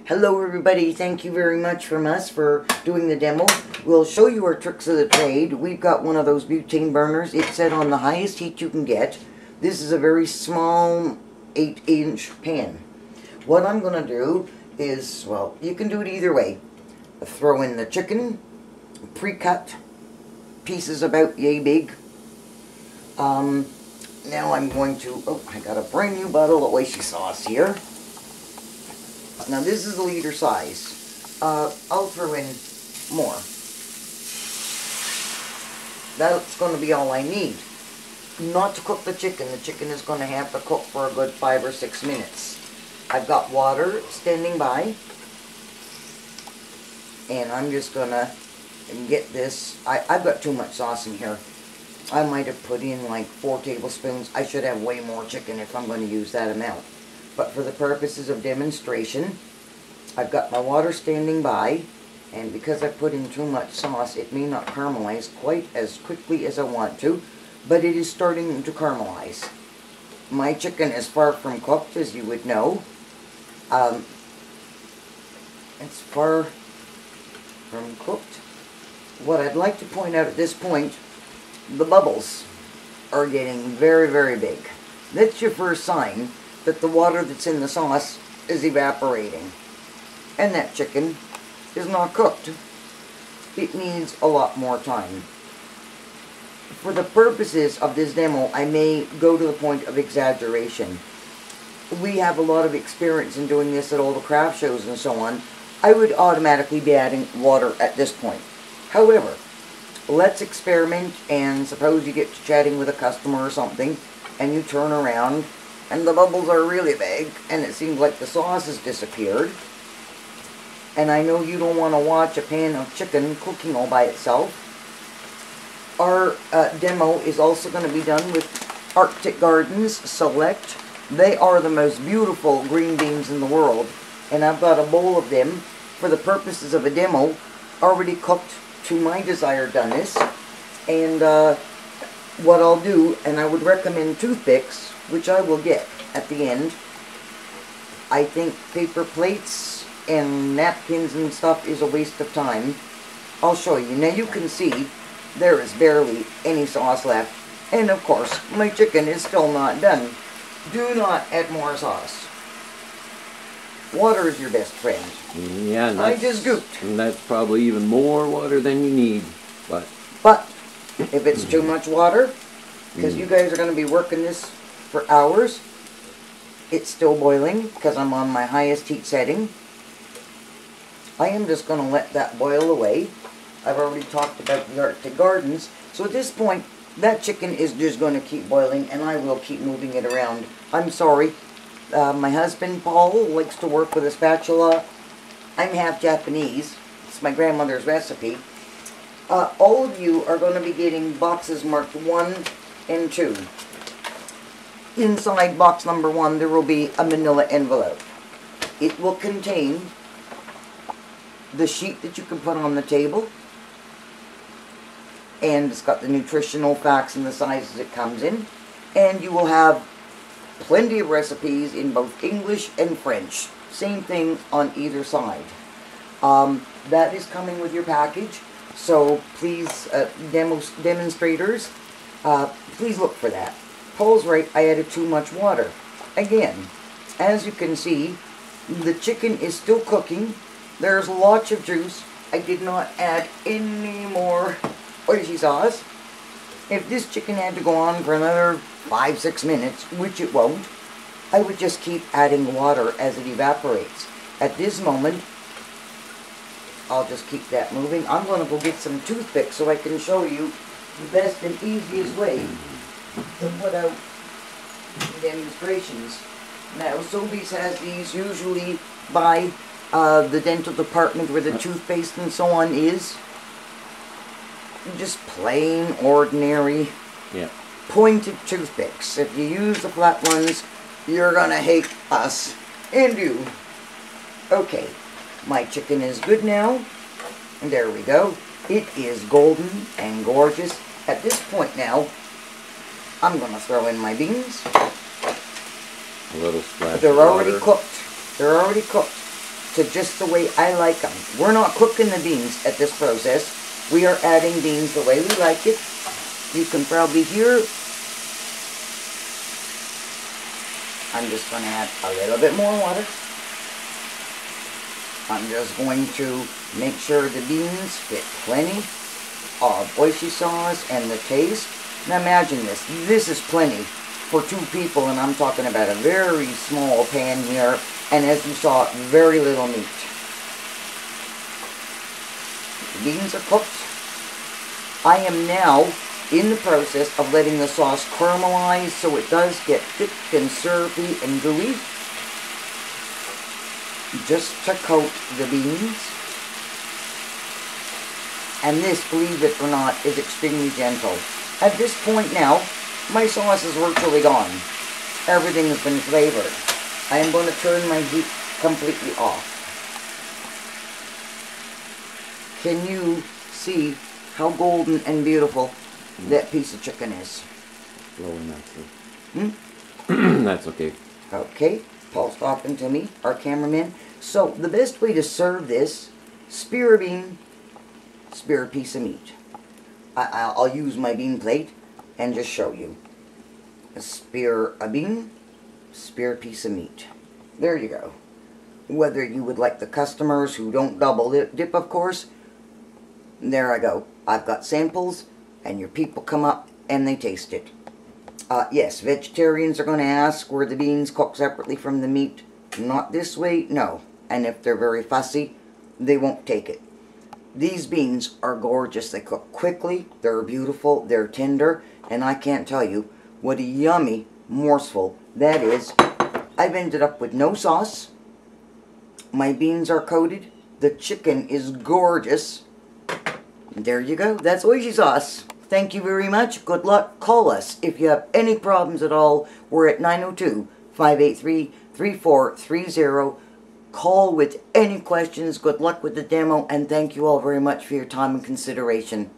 Hello everybody, thank you very much from us for doing the demo. We'll show you our tricks of the trade. We've got one of those butane burners. It's set on the highest heat you can get. This is a very small 8-inch pan. What I'm going to do is, well, you can do it either way. Throw in the chicken, pre-cut pieces about yay big. Now I'm going to, I got a brand new bottle of Oishi sauce here. Now this is the liter size. I'll throw in more. That's going to be all I need. Not to cook the chicken. The chicken is going to have to cook for a good 5 or 6 minutes. I've got water standing by. And I'm just going to get this. I've got too much sauce in here. I might have put in like 4 tablespoons. I should have way more chicken if I'm going to use that amount. But for the purposes of demonstration, I've got my water standing by, and because I put in too much sauce, it may not caramelize quite as quickly as I want to, but it is starting to caramelize. My chicken is far from cooked, as you would know. It's far from cooked. What I'd like to point out at this point, the bubbles are getting very, very big. That's your first sign that the water that's in the sauce is evaporating. And that chicken is not cooked. It needs a lot more time. For the purposes of this demo, I may go to the point of exaggeration. We have a lot of experience in doing this at all the craft shows and so on. I would automatically be adding water at this point. However, let's experiment, and suppose you get to chatting with a customer or something, and you turn around and the bubbles are really big, and it seems like the sauce has disappeared. And I know you don't want to watch a pan of chicken cooking all by itself. Our demo is also going to be done with Arctic Gardens Select. They are the most beautiful green beans in the world, and I've got a bowl of them for the purposes of a demo, already cooked to my desired doneness. And what I'll do, and I would recommend toothpicks, which I will get at the end. I think paper plates and napkins and stuff is a waste of time. I'll show you. Now you can see there is barely any sauce left. And of course, my chicken is still not done. Do not add more sauce. Water is your best friend. Yeah, and I just gooped. And that's probably even more water than you need. But if it's too much water, because you guys are going to be working this for hours, it's still boiling because I'm on my highest heat setting. I am just going to let that boil away. I've already talked about the Arctic Gardens. So at this point, that chicken is just going to keep boiling, and I will keep moving it around. I'm sorry. My husband, Paul, likes to work with a spatula. I'm half Japanese. It's my grandmother's recipe. All of you are going to be getting boxes marked 1 and 2. Inside box number 1, there will be a manila envelope. It will contain the sheet that you can put on the table, and it's got the nutritional facts and the sizes it comes in, and you will have plenty of recipes in both English and French. Same thing on either side. That is coming with your package, so please, demonstrators, please look for that. Paul's right, I added too much water. Again, as you can see, the chicken is still cooking. There's lots of juice. I did not add any more Oishi sauce. If this chicken had to go on for another 5-6 minutes, which it won't, I would just keep adding water as it evaporates. At this moment, I'll just keep that moving. I'm going to go get some toothpicks so I can show you the best and easiest way to put out demonstrations. Now, Sobeys has these usually by the dental department where the toothpaste and so on is. Just plain, ordinary, pointed toothpicks. If you use the flat ones, you're going to hate us and you. Okay, my chicken is good now. And there we go. It is golden and gorgeous. At this point now, I'm going to throw in my beans. A little splash They're of already water. cooked. They're already cooked. to just the way I like them. We're not cooking the beans at this process. We are adding beans the way we like it. You can probably hear. I'm just going to add a little bit more water. I'm just going to make sure the beans get plenty of Oishi sauce and the taste. Now imagine this. This is plenty for 2 people, and I'm talking about a very small pan here, and as you saw, very little meat. The beans are cooked. I am now in the process of letting the sauce caramelize so it does get thick and syrupy and gooey, just to coat the beans. And this, believe it or not, is extremely gentle. At this point now, my sauce is virtually gone. Everything has been flavored. I am going to turn my heat completely off. Can you see how golden and beautiful that piece of chicken is? Low enough. That's okay. Okay, Paul's talking to me, our cameraman. So, the best way to serve this, spear a bean, spear a piece of meat. I'll use my bean plate and just show you. Spear a bean, spear a piece of meat. There you go. Whether you would like the customers who don't double dip, of course, there I go. I've got samples, and your people come up and they taste it. Yes, vegetarians are going to ask, were the beans cooked separately from the meat? Not this way, no. And if they're very fussy, they won't take it. These beans are gorgeous. They cook quickly, they're beautiful, they're tender, and I can't tell you what a yummy morsel that is. I've ended up with no sauce. My beans are coated. The chicken is gorgeous. There you go. That's Oishi sauce. Thank you very much. Good luck. Call us if you have any problems at all. We're at 902-583-3430. Call with any questions. Good luck with the demo, and thank you all very much for your time and consideration.